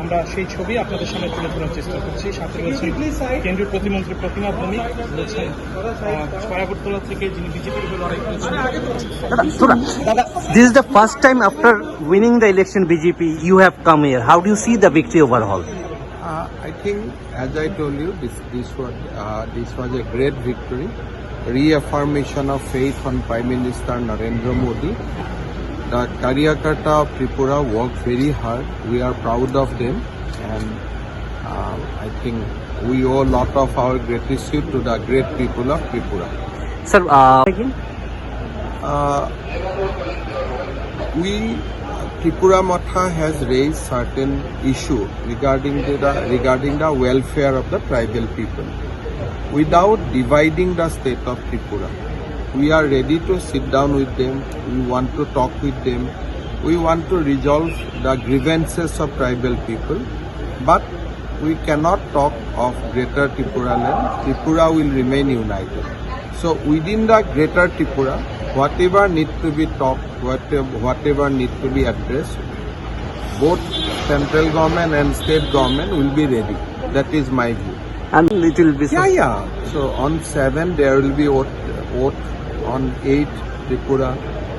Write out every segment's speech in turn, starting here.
আমরা সেই ছবি আপনাদের সামনে তুলে ধরার চেষ্টা করছি। সাথে রয়েছেন কেন্দ্রীয় প্রতিমন্ত্রী প্রতিমা ভূমি, রয়েছেন ছয়াবটতলা থেকে যিনি বিজেপির হয়ে লড়াই করেছেন। This is the first time after winning the election BJP you have come here. How do you see the victory overall? I think, as I told you, this was a great victory, reaffirmation of faith on Prime Minister Narendra Modi. The Karyakarta of Tripura worked very hard. We are proud of them, and I think we owe a lot of our gratitude to the great people of Tripura. Sir, again? Tripura Motha has raised certain issue regarding the welfare of the tribal people. Without dividing the state of Tripura, we are ready to sit down with them. We want to talk with them. We want to resolve the grievances of tribal people. But we cannot talk of Greater Tripura land. Tripura will remain united. So within the Greater Tripura, whatever need to be talked, whatever need to be addressed, both central government and state government will be ready. That is my view. And it will be... Yeah. So on 7 there will be vote. On 8 Tripura,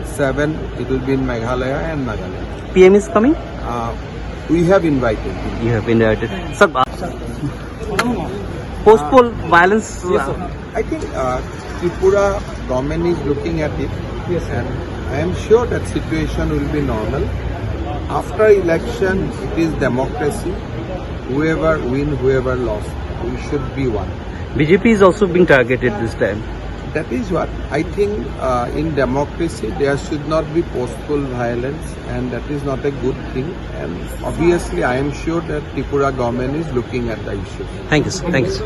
7 it will be in Meghalaya and Nagaland. PM is coming? We have invited him. You have invited. Sir, postpone violence. Yes, sir. I think Tripura government is looking at it, and I am sure that situation will be normal. After election, it is democracy. Whoever win, whoever lost, we should be one. BJP is also being targeted this time. That is what I think. In democracy, there should not be postpone violence, and that is not a good thing. And obviously, I am sure that Tripura government is looking at the issue. Thank you, sir. Thank you, sir.